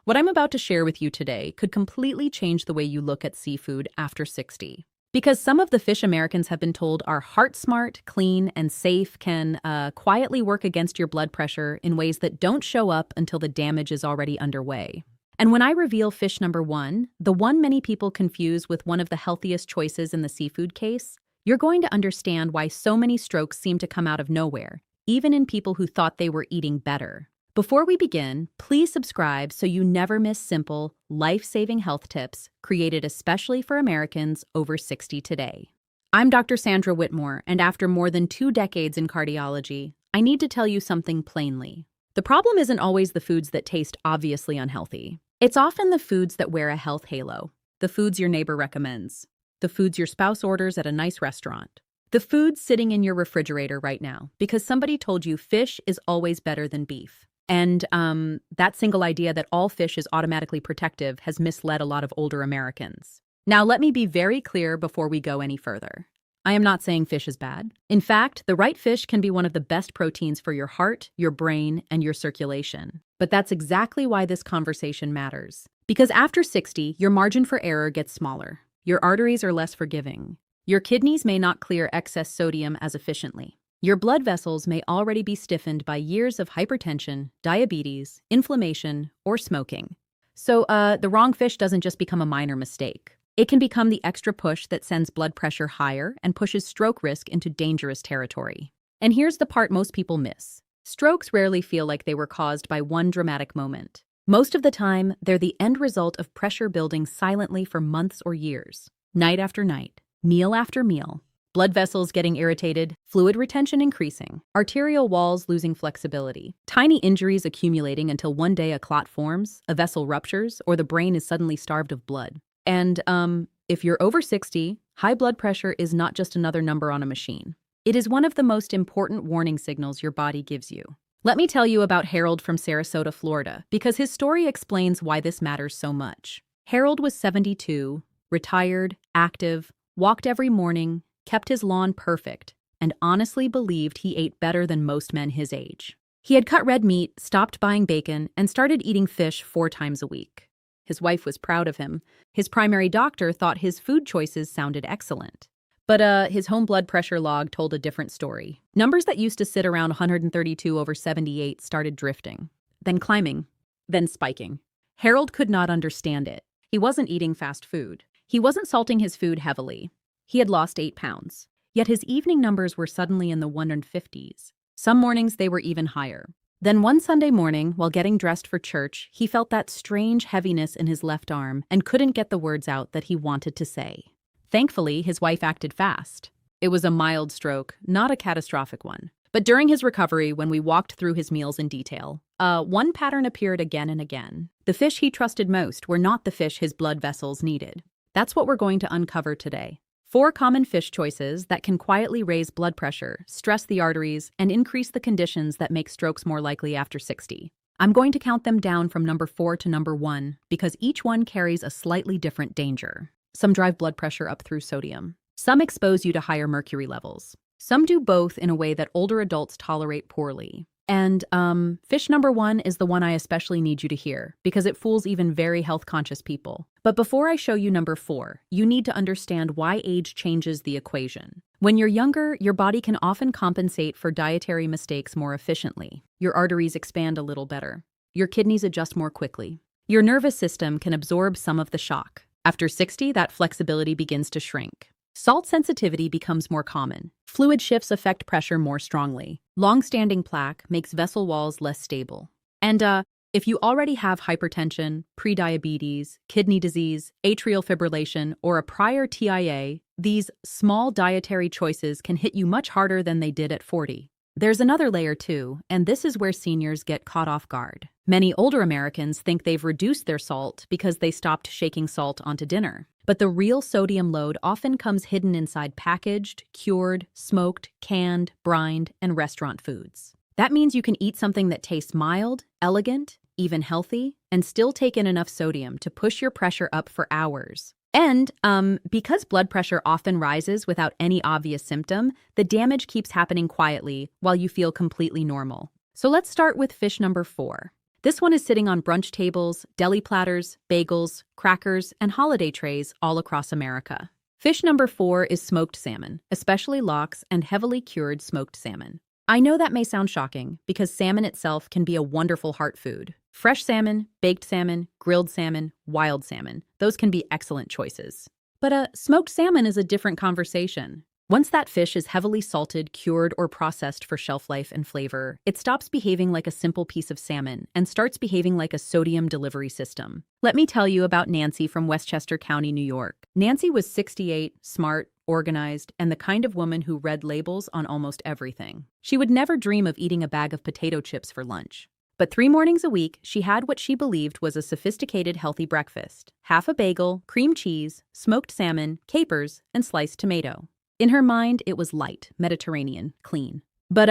What I'm about to share with you today could completely change the way you look at seafood after 60. Because some of the fish Americans have been told are heart smart, clean, and safe can quietly work against your blood pressure in ways that don't show up until the damage is already underway. And when I reveal fish number one, the one many people confuse with one of the healthiest choices in the seafood case, you're going to understand why so many strokes seem to come out of nowhere, even in people who thought they were eating better. Before we begin, please subscribe so you never miss simple, life-saving health tips created especially for Americans over 60 today. I'm Dr. Sandra Whitemore, and after more than 2 decades in cardiology, I need to tell you something plainly. The problem isn't always the foods that taste obviously unhealthy. It's often the foods that wear a health halo, the foods your neighbor recommends, the foods your spouse orders at a nice restaurant, the foods sitting in your refrigerator right now because somebody told you fish is always better than beef. And that single idea that all fish is automatically protective has misled a lot of older Americans. Now, let me be very clear before we go any further. I am not saying fish is bad. In fact, the right fish can be one of the best proteins for your heart, your brain, and your circulation. But that's exactly why this conversation matters. Because after 60, your margin for error gets smaller. Your arteries are less forgiving. Your kidneys may not clear excess sodium as efficiently. Your blood vessels may already be stiffened by years of hypertension, diabetes, inflammation, or smoking. So the wrong fish doesn't just become a minor mistake. It can become the extra push that sends blood pressure higher and pushes stroke risk into dangerous territory. And here's the part most people miss. Strokes rarely feel like they were caused by one dramatic moment. Most of the time, they're the end result of pressure building silently for months or years. Night after night, meal after meal. Blood vessels getting irritated, fluid retention increasing, arterial walls losing flexibility, tiny injuries accumulating until one day a clot forms, a vessel ruptures, or the brain is suddenly starved of blood. And if you're over 60, high blood pressure is not just another number on a machine. It is one of the most important warning signals your body gives you. Let me tell you about Harold from Sarasota, Florida, because his story explains why this matters so much. Harold was 72, retired, active, walked every morning, kept his lawn perfect, and honestly believed he ate better than most men his age. He had cut red meat, stopped buying bacon, and started eating fish 4 times a week. His wife was proud of him. His primary doctor thought his food choices sounded excellent. But his home blood pressure log told a different story. Numbers that used to sit around 132/78 started drifting, then climbing, then spiking. Harold could not understand it. He wasn't eating fast food. He wasn't salting his food heavily. He had lost 8 pounds. Yet his evening numbers were suddenly in the 150s. Some mornings they were even higher. Then one Sunday morning, while getting dressed for church, he felt that strange heaviness in his left arm and couldn't get the words out that he wanted to say. Thankfully, his wife acted fast. It was a mild stroke, not a catastrophic one. But during his recovery, when we walked through his meals in detail, one pattern appeared again and again. The fish he trusted most were not the fish his blood vessels needed. That's what we're going to uncover today. 4 common fish choices that can quietly raise blood pressure, stress the arteries, and increase the conditions that make strokes more likely after 60. I'm going to count them down from number 4 to number 1 because each one carries a slightly different danger. Some drive blood pressure up through sodium. Some expose you to higher mercury levels. Some do both in a way that older adults tolerate poorly. And fish number 1 is the one I especially need you to hear because it fools even very health-conscious people. But before I show you number 4, you need to understand why age changes the equation. When you're younger, your body can often compensate for dietary mistakes more efficiently. Your arteries expand a little better. Your kidneys adjust more quickly. Your nervous system can absorb some of the shock. After 60, that flexibility begins to shrink. Salt sensitivity becomes more common. Fluid shifts affect pressure more strongly. Long-standing plaque makes vessel walls less stable. And if you already have hypertension, prediabetes, kidney disease, atrial fibrillation, or a prior TIA, these small dietary choices can hit you much harder than they did at 40. There's another layer too, and this is where seniors get caught off guard. Many older Americans think they've reduced their salt because they stopped shaking salt onto dinner. But the real sodium load often comes hidden inside packaged, cured, smoked, canned, brined, and restaurant foods. That means you can eat something that tastes mild, elegant, even healthy, and still take in enough sodium to push your pressure up for hours. And because blood pressure often rises without any obvious symptom, the damage keeps happening quietly while you feel completely normal. So let's start with fish number 4. This one is sitting on brunch tables, deli platters, bagels, crackers, and holiday trays all across America. Fish number 4 is smoked salmon, especially lox and heavily cured smoked salmon. I know that may sound shocking because salmon itself can be a wonderful heart food. Fresh salmon, baked salmon, grilled salmon, wild salmon, those can be excellent choices. But smoked salmon is a different conversation. Once that fish is heavily salted, cured, or processed for shelf life and flavor, it stops behaving like a simple piece of salmon and starts behaving like a sodium delivery system. Let me tell you about Nancy from Westchester County, New York. Nancy was 68, smart, organized, and the kind of woman who read labels on almost everything. She would never dream of eating a bag of potato chips for lunch. But 3 mornings a week, she had what she believed was a sophisticated, healthy breakfast. Half a bagel, cream cheese, smoked salmon, capers, and sliced tomato. In her mind, it was light, Mediterranean, clean. But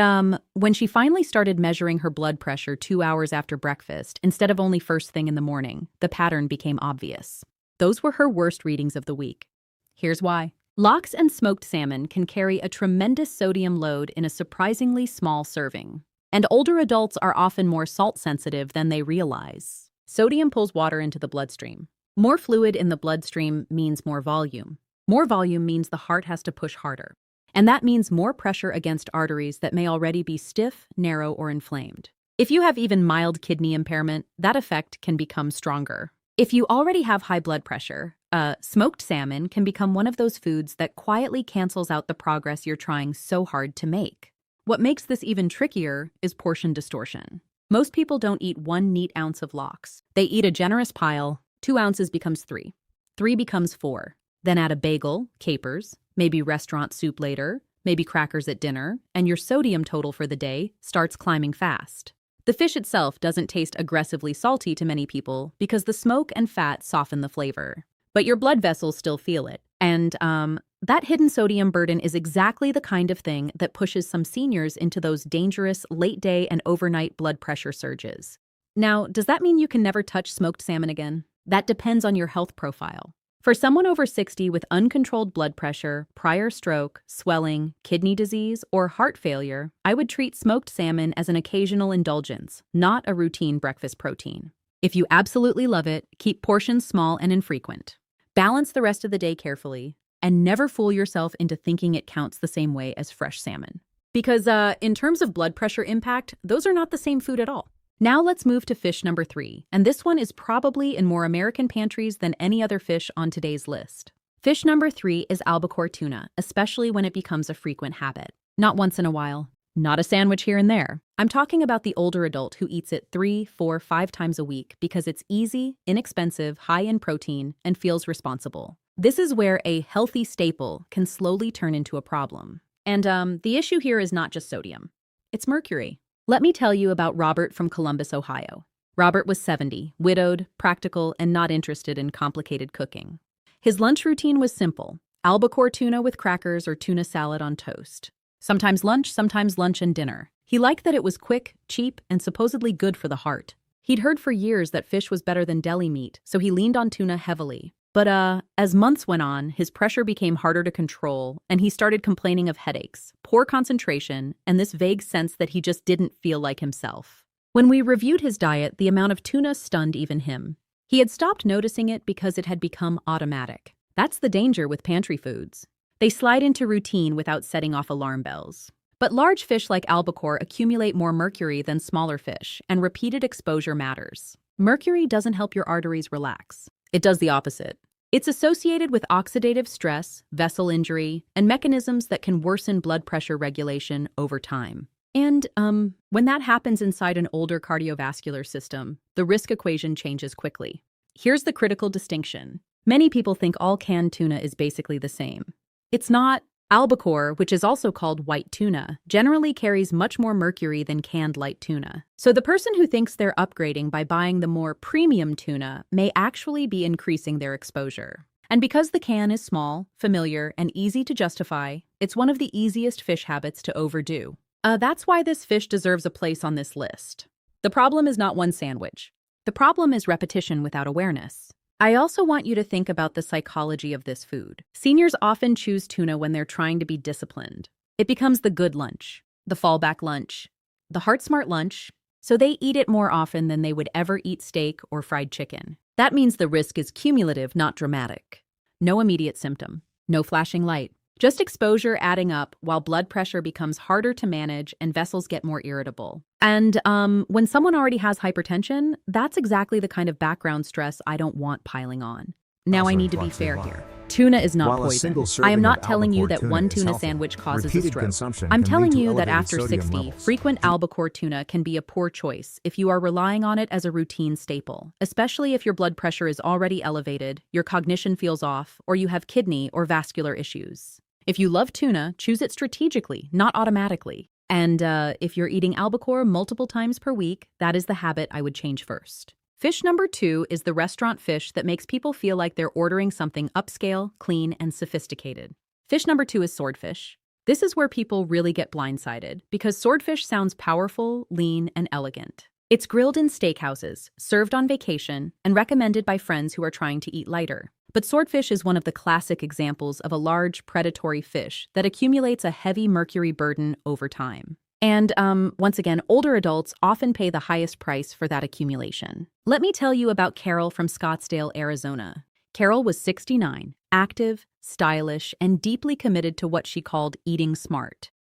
when she finally started measuring her blood pressure 2 hours after breakfast, instead of only first thing in the morning, the pattern became obvious. Those were her worst readings of the week. Here's why. Lox and smoked salmon can carry a tremendous sodium load in a surprisingly small serving. And older adults are often more salt-sensitive than they realize. Sodium pulls water into the bloodstream. More fluid in the bloodstream means more volume. More volume means the heart has to push harder. And that means more pressure against arteries that may already be stiff, narrow, or inflamed. If you have even mild kidney impairment, that effect can become stronger. If you already have high blood pressure, smoked salmon can become one of those foods that quietly cancels out the progress you're trying so hard to make. What makes this even trickier is portion distortion. Most people don't eat 1 neat ounce of lox. They eat a generous pile. 2 ounces becomes 3. 3 becomes 4. Then add a bagel, capers, maybe restaurant soup later, maybe crackers at dinner, and your sodium total for the day starts climbing fast. The fish itself doesn't taste aggressively salty to many people because the smoke and fat soften the flavor. But your blood vessels still feel it. And that hidden sodium burden is exactly the kind of thing that pushes some seniors into those dangerous late-day and overnight blood pressure surges. Now, does that mean you can never touch smoked salmon again? That depends on your health profile. For someone over 60 with uncontrolled blood pressure, prior stroke, swelling, kidney disease, or heart failure, I would treat smoked salmon as an occasional indulgence, not a routine breakfast protein. If you absolutely love it, keep portions small and infrequent. Balance the rest of the day carefully, and never fool yourself into thinking it counts the same way as fresh salmon. Because in terms of blood pressure impact, those are not the same food at all. Now let's move to fish number 3, and this one is probably in more American pantries than any other fish on today's list. Fish number 3 is albacore tuna, especially when it becomes a frequent habit. Not once in a while, not a sandwich here and there. I'm talking about the older adult who eats it 3, 4, 5 times a week because it's easy, inexpensive, high in protein, and feels responsible. This is where a healthy staple can slowly turn into a problem. And the issue here is not just sodium. It's mercury. Let me tell you about Robert from Columbus, Ohio. Robert was 70, widowed, practical, and not interested in complicated cooking. His lunch routine was simple: albacore tuna with crackers or tuna salad on toast. Sometimes lunch and dinner. He liked that it was quick, cheap, and supposedly good for the heart. He'd heard for years that fish was better than deli meat, so he leaned on tuna heavily. But as months went on, his pressure became harder to control, and he started complaining of headaches, poor concentration, and this vague sense that he just didn't feel like himself. When we reviewed his diet, the amount of tuna stunned even him. He had stopped noticing it because it had become automatic. That's the danger with pantry foods. They slide into routine without setting off alarm bells. But large fish like albacore accumulate more mercury than smaller fish, and repeated exposure matters. Mercury doesn't help your arteries relax. It does the opposite. It's associated with oxidative stress, vessel injury, and mechanisms that can worsen blood pressure regulation over time. And when that happens inside an older cardiovascular system, the risk equation changes quickly. Here's the critical distinction. Many people think all canned tuna is basically the same. It's not. Albacore, which is also called white tuna, generally carries much more mercury than canned light tuna. So the person who thinks they're upgrading by buying the more premium tuna may actually be increasing their exposure. And because the can is small, familiar, and easy to justify, it's one of the easiest fish habits to overdo. That's why this fish deserves a place on this list. The problem is not one sandwich. The problem is repetition without awareness. I also want you to think about the psychology of this food. Seniors often choose tuna when they're trying to be disciplined. It becomes the good lunch, the fallback lunch, the heart-smart lunch, so they eat it more often than they would ever eat steak or fried chicken. That means the risk is cumulative, not dramatic. No immediate symptom, no flashing light, just exposure adding up while blood pressure becomes harder to manage and vessels get more irritable. And when someone already has hypertension, that's exactly the kind of background stress I don't want piling on. Now I need to be fair here. Tuna is not poison. I am not telling you that one tuna sandwich causes a stroke. I'm telling you that after 60, frequent albacore tuna can be a poor choice if you are relying on it as a routine staple, especially if your blood pressure is already elevated, your cognition feels off, or you have kidney or vascular issues. If you love tuna, choose it strategically, not automatically. And if you're eating albacore multiple times per week, that is the habit I would change first. Fish number 2 is the restaurant fish that makes people feel like they're ordering something upscale, clean, and sophisticated. Fish number 2 is swordfish. This is where people really get blindsided because swordfish sounds powerful, lean, and elegant. It's grilled in steakhouses, served on vacation, and recommended by friends who are trying to eat lighter. But swordfish is one of the classic examples of a large predatory fish that accumulates a heavy mercury burden over time. And once again, older adults often pay the highest price for that accumulation. Let me tell you about Carol from Scottsdale, Arizona. Carol was 69, active, stylish, and deeply committed to what she called eating smart.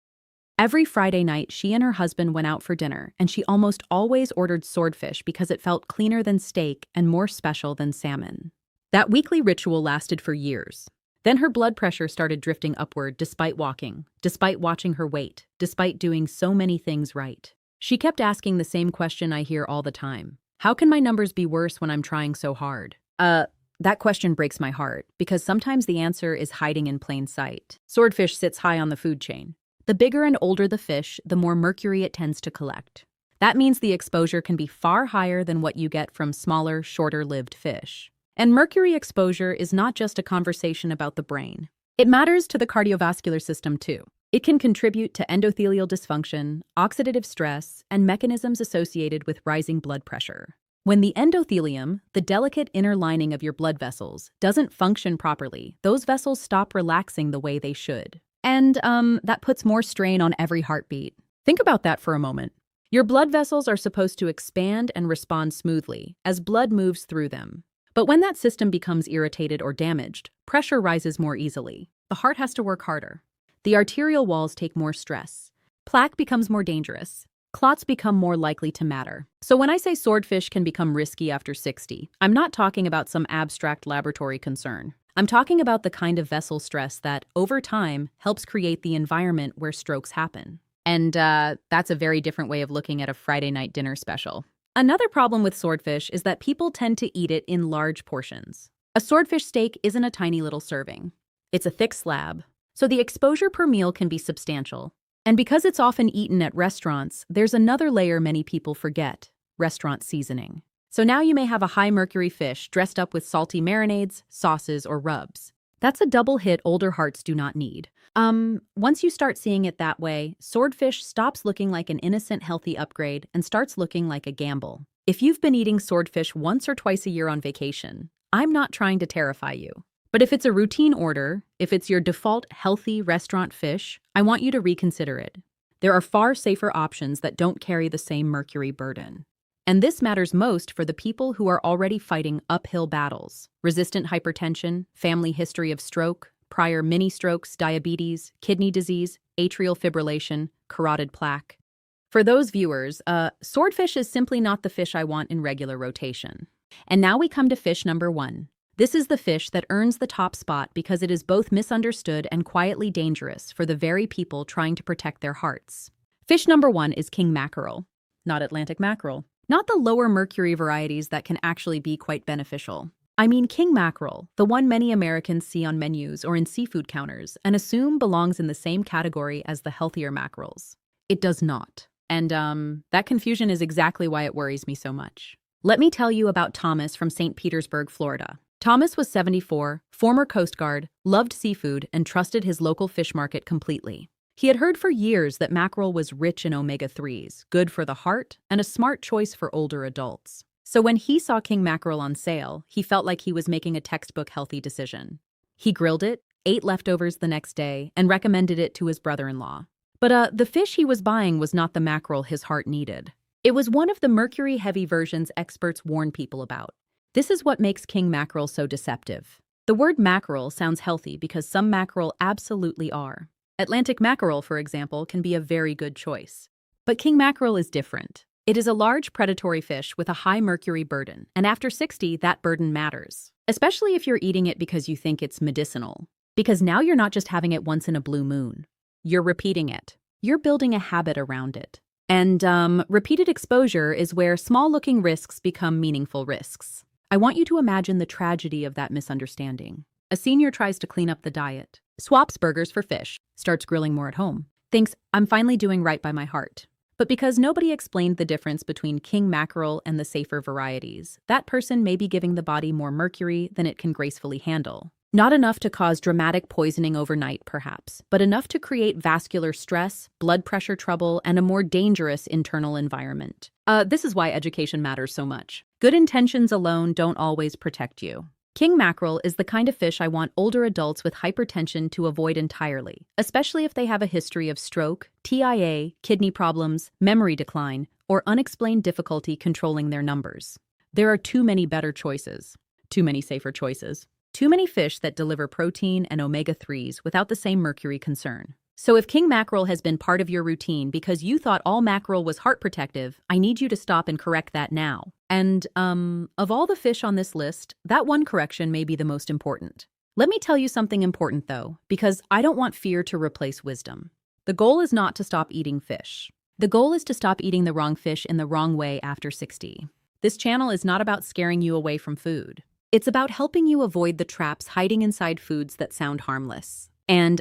Every Friday night, she and her husband went out for dinner, and she almost always ordered swordfish because it felt cleaner than steak and more special than salmon. That weekly ritual lasted for years. Then her blood pressure started drifting upward despite walking, despite watching her weight, despite doing so many things right. She kept asking the same question I hear all the time. How can my numbers be worse when I'm trying so hard? That question breaks my heart because sometimes the answer is hiding in plain sight. Swordfish sits high on the food chain. The bigger and older the fish, the more mercury it tends to collect. That means the exposure can be far higher than what you get from smaller, shorter-lived fish. And mercury exposure is not just a conversation about the brain. It matters to the cardiovascular system too. It can contribute to endothelial dysfunction, oxidative stress, and mechanisms associated with rising blood pressure. When the endothelium, the delicate inner lining of your blood vessels, doesn't function properly, those vessels stop relaxing the way they should. And that puts more strain on every heartbeat. Think about that for a moment. Your blood vessels are supposed to expand and respond smoothly as blood moves through them. But when that system becomes irritated or damaged, pressure rises more easily. The heart has to work harder. The arterial walls take more stress. Plaque becomes more dangerous. Clots become more likely to matter. So when I say swordfish can become risky after 60, I'm not talking about some abstract laboratory concern. I'm talking about the kind of vessel stress that, over time, helps create the environment where strokes happen. And that's a very different way of looking at a Friday night dinner special. Another problem with swordfish is that people tend to eat it in large portions. A swordfish steak isn't a tiny little serving. It's a thick slab, so the exposure per meal can be substantial. And because it's often eaten at restaurants, there's another layer many people forget: restaurant seasoning. So now you may have a high-mercury fish dressed up with salty marinades, sauces, or rubs. That's a double hit older hearts do not need. Once you start seeing it that way, swordfish stops looking like an innocent, healthy upgrade and starts looking like a gamble. If you've been eating swordfish once or twice a year on vacation, I'm not trying to terrify you. But if it's a routine order, if it's your default healthy restaurant fish, I want you to reconsider it. There are far safer options that don't carry the same mercury burden. And this matters most for the people who are already fighting uphill battles: resistant hypertension, family history of stroke, prior mini-strokes, diabetes, kidney disease, atrial fibrillation, carotid plaque. For those viewers, swordfish is simply not the fish I want in regular rotation. And now we come to fish number 1. This is the fish that earns the top spot because it is both misunderstood and quietly dangerous for the very people trying to protect their hearts. Fish number 1 is king mackerel, not Atlantic mackerel. Not the lower mercury varieties that can actually be quite beneficial. I mean king mackerel, the one many Americans see on menus or in seafood counters and assume belongs in the same category as the healthier mackerels. It does not. And that confusion is exactly why it worries me so much. Let me tell you about Thomas from St. Petersburg, Florida. Thomas was 74, former Coast Guard, loved seafood, and trusted his local fish market completely. He had heard for years that mackerel was rich in omega-3s, good for the heart, and a smart choice for older adults. So when he saw king mackerel on sale, he felt like he was making a textbook healthy decision. He grilled it, ate leftovers the next day, and recommended it to his brother-in-law. But the fish he was buying was not the mackerel his heart needed. It was one of the mercury-heavy versions experts warn people about. This is what makes king mackerel so deceptive. The word mackerel sounds healthy because some mackerel absolutely are. Atlantic mackerel, for example, can be a very good choice. But king mackerel is different. It is a large predatory fish with a high mercury burden, and after 60, that burden matters. Especially if you're eating it because you think it's medicinal. Because now you're not just having it once in a blue moon. You're repeating it. You're building a habit around it. And repeated exposure is where small-looking risks become meaningful risks. I want you to imagine the tragedy of that misunderstanding. A senior tries to clean up the diet, swaps burgers for fish, starts grilling more at home, thinks, I'm finally doing right by my heart. But because nobody explained the difference between king mackerel and the safer varieties, that person may be giving the body more mercury than it can gracefully handle. Not enough to cause dramatic poisoning overnight, perhaps, but enough to create vascular stress, blood pressure trouble, and a more dangerous internal environment. This is why education matters so much. Good intentions alone don't always protect you. King mackerel is the kind of fish I want older adults with hypertension to avoid entirely, especially if they have a history of stroke, TIA, kidney problems, memory decline, or unexplained difficulty controlling their numbers. There are too many better choices, too many safer choices, too many fish that deliver protein and omega-3s without the same mercury concern. So if king mackerel has been part of your routine because you thought all mackerel was heart protective, I need you to stop and correct that now. And, of all the fish on this list, that one correction may be the most important. Let me tell you something important, though, because I don't want fear to replace wisdom. The goal is not to stop eating fish. The goal is to stop eating the wrong fish in the wrong way after 60. This channel is not about scaring you away from food. It's about helping you avoid the traps hiding inside foods that sound harmless. And,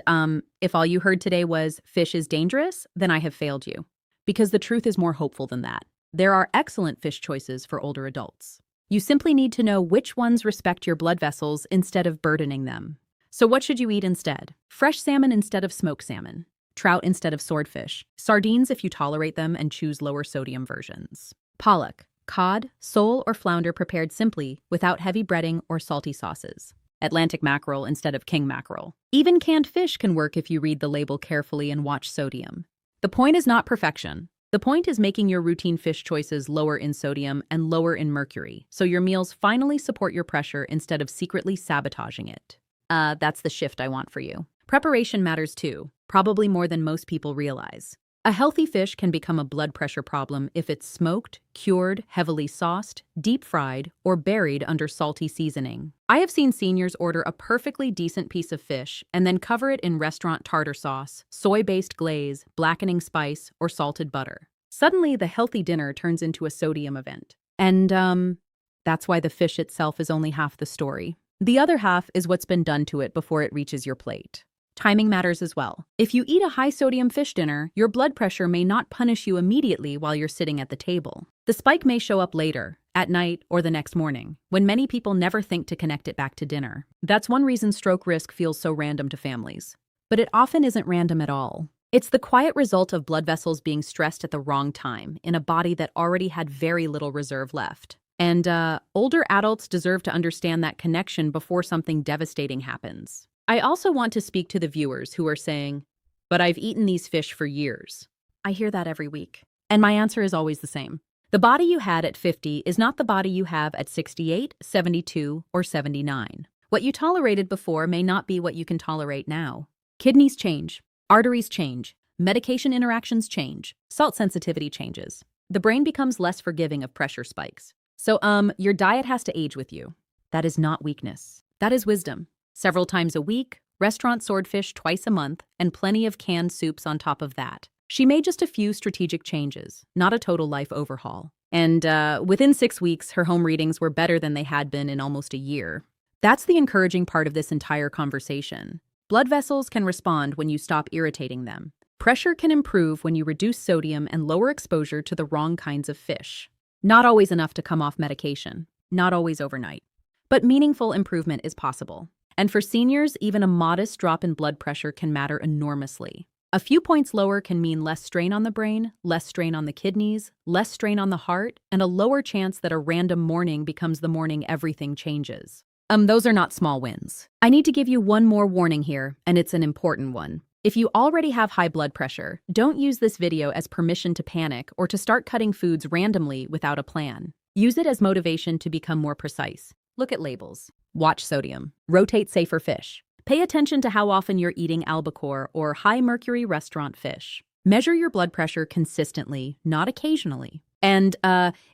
if all you heard today was, fish is dangerous, then I have failed you. Because the truth is more hopeful than that. There are excellent fish choices for older adults. You simply need to know which ones respect your blood vessels instead of burdening them. So what should you eat instead? Fresh salmon instead of smoked salmon. Trout instead of swordfish. Sardines if you tolerate them and choose lower sodium versions. Pollock, cod, sole, or flounder prepared simply without heavy breading or salty sauces. Atlantic mackerel instead of king mackerel. Even canned fish can work if you read the label carefully and watch sodium. The point is not perfection. The point is making your routine fish choices lower in sodium and lower in mercury, so your meals finally support your pressure instead of secretly sabotaging it. That's the shift I want for you. Preparation matters too, probably more than most people realize. A healthy fish can become a blood pressure problem if it's smoked, cured, heavily sauced, deep-fried, or buried under salty seasoning. I have seen seniors order a perfectly decent piece of fish and then cover it in restaurant tartar sauce, soy-based glaze, blackening spice, or salted butter. Suddenly, the healthy dinner turns into a sodium event. And, that's why the fish itself is only half the story. The other half is what's been done to it before it reaches your plate. Timing matters as well. If you eat a high-sodium fish dinner, your blood pressure may not punish you immediately while you're sitting at the table. The spike may show up later, at night or the next morning, when many people never think to connect it back to dinner. That's one reason stroke risk feels so random to families. But it often isn't random at all. It's the quiet result of blood vessels being stressed at the wrong time in a body that already had very little reserve left. And older adults deserve to understand that connection before something devastating happens. I also want to speak to the viewers who are saying, but I've eaten these fish for years. I hear that every week. And my answer is always the same. The body you had at 50 is not the body you have at 68, 72, or 79. What you tolerated before may not be what you can tolerate now. Kidneys change, arteries change, medication interactions change, salt sensitivity changes. The brain becomes less forgiving of pressure spikes. So, your diet has to age with you. That is not weakness. That is wisdom. Several times a week, restaurant swordfish twice a month, and plenty of canned soups on top of that. She made just a few strategic changes, not a total life overhaul. And within 6 weeks, her home readings were better than they had been in almost a year. That's the encouraging part of this entire conversation. Blood vessels can respond when you stop irritating them. Pressure can improve when you reduce sodium and lower exposure to the wrong kinds of fish. Not always enough to come off medication, not always overnight. But meaningful improvement is possible. And for seniors, even a modest drop in blood pressure can matter enormously. A few points lower can mean less strain on the brain, less strain on the kidneys, less strain on the heart, and a lower chance that a random morning becomes the morning everything changes. Those are not small wins. I need to give you one more warning here, and it's an important one. If you already have high blood pressure, don't use this video as permission to panic or to start cutting foods randomly without a plan. Use it as motivation to become more precise. Look at labels. Watch sodium. Rotate safer fish. Pay attention to how often you're eating albacore or high-mercury restaurant fish. Measure your blood pressure consistently, not occasionally. And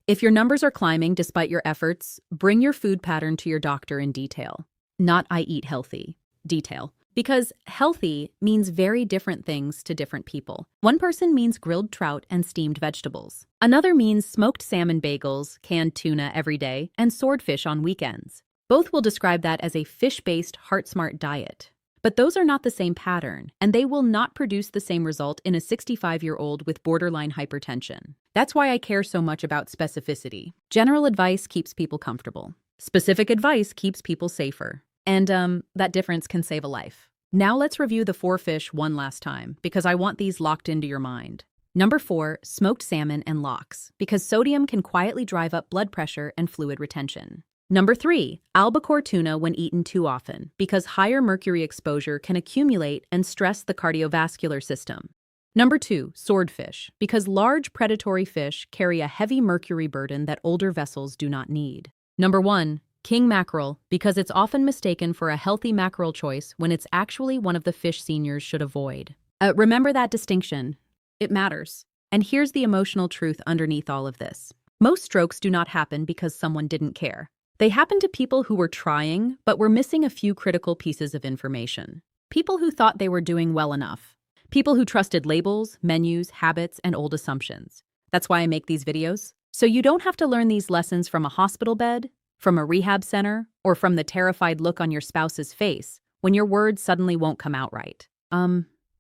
if your numbers are climbing despite your efforts, bring your food pattern to your doctor in detail. Not "I eat healthy" detail. Because healthy means very different things to different people. One person means grilled trout and steamed vegetables. Another means smoked salmon bagels, canned tuna every day, and swordfish on weekends. Both will describe that as a fish-based, heart-smart diet. But those are not the same pattern, and they will not produce the same result in a 65-year-old with borderline hypertension. That's why I care so much about specificity. General advice keeps people comfortable. Specific advice keeps people safer. And that difference can save a life. Now let's review the 4 fish one last time, because I want these locked into your mind. Number 4, smoked salmon and lox, because sodium can quietly drive up blood pressure and fluid retention. Number 3, albacore tuna when eaten too often, because higher mercury exposure can accumulate and stress the cardiovascular system. Number 2, swordfish, because large predatory fish carry a heavy mercury burden that older vessels do not need. Number 1, king mackerel, because it's often mistaken for a healthy mackerel choice when it's actually one of the fish seniors should avoid. Remember that distinction. It matters. And here's the emotional truth underneath all of this. Most strokes do not happen because someone didn't care. They happen to people who were trying, but were missing a few critical pieces of information. People who thought they were doing well enough. People who trusted labels, menus, habits, and old assumptions. That's why I make these videos. So you don't have to learn these lessons from a hospital bed, from a rehab center, or from the terrified look on your spouse's face when your words suddenly won't come out right.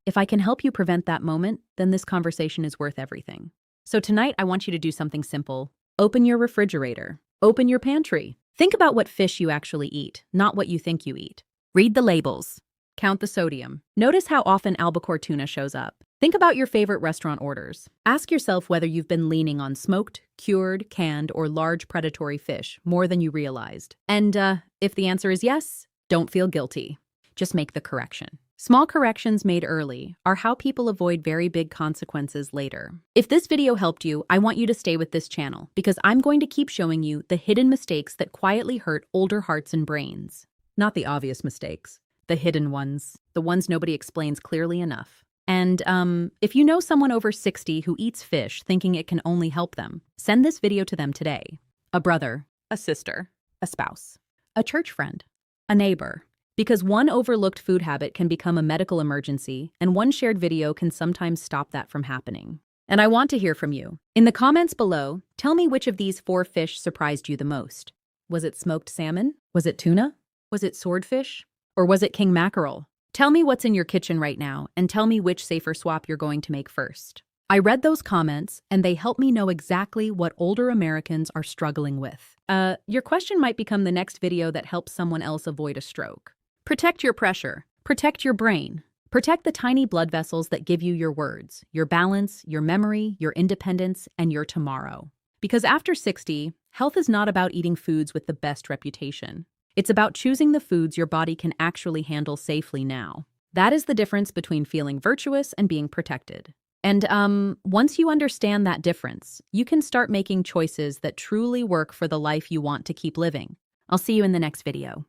If I can help you prevent that moment, then this conversation is worth everything. So tonight, I want you to do something simple. Open your refrigerator. Open your pantry. Think about what fish you actually eat, not what you think you eat. Read the labels. Count the sodium. Notice how often albacore tuna shows up. Think about your favorite restaurant orders. Ask yourself whether you've been leaning on smoked, cured, canned, or large predatory fish more than you realized. And if the answer is yes, don't feel guilty. Just make the correction. Small corrections made early are how people avoid very big consequences later. If this video helped you, I want you to stay with this channel because I'm going to keep showing you the hidden mistakes that quietly hurt older hearts and brains. Not the obvious mistakes, the hidden ones, the ones nobody explains clearly enough. And if you know someone over 60 who eats fish thinking it can only help them, send this video to them today. A brother, a sister, a spouse, a church friend, a neighbor. Because one overlooked food habit can become a medical emergency, and one shared video can sometimes stop that from happening. And I want to hear from you. In the comments below, tell me which of these 4 fish surprised you the most. Was it smoked salmon? Was it tuna? Was it swordfish? Or was it king mackerel? Tell me what's in your kitchen right now, and tell me which safer swap you're going to make first. I read those comments, and they help me know exactly what older Americans are struggling with. Your question might become the next video that helps someone else avoid a stroke. Protect your pressure. Protect your brain. Protect the tiny blood vessels that give you your words, your balance, your memory, your independence, and your tomorrow. Because after 60, health is not about eating foods with the best reputation. It's about choosing the foods your body can actually handle safely now. That is the difference between feeling virtuous and being protected. And once you understand that difference, you can start making choices that truly work for the life you want to keep living. I'll see you in the next video.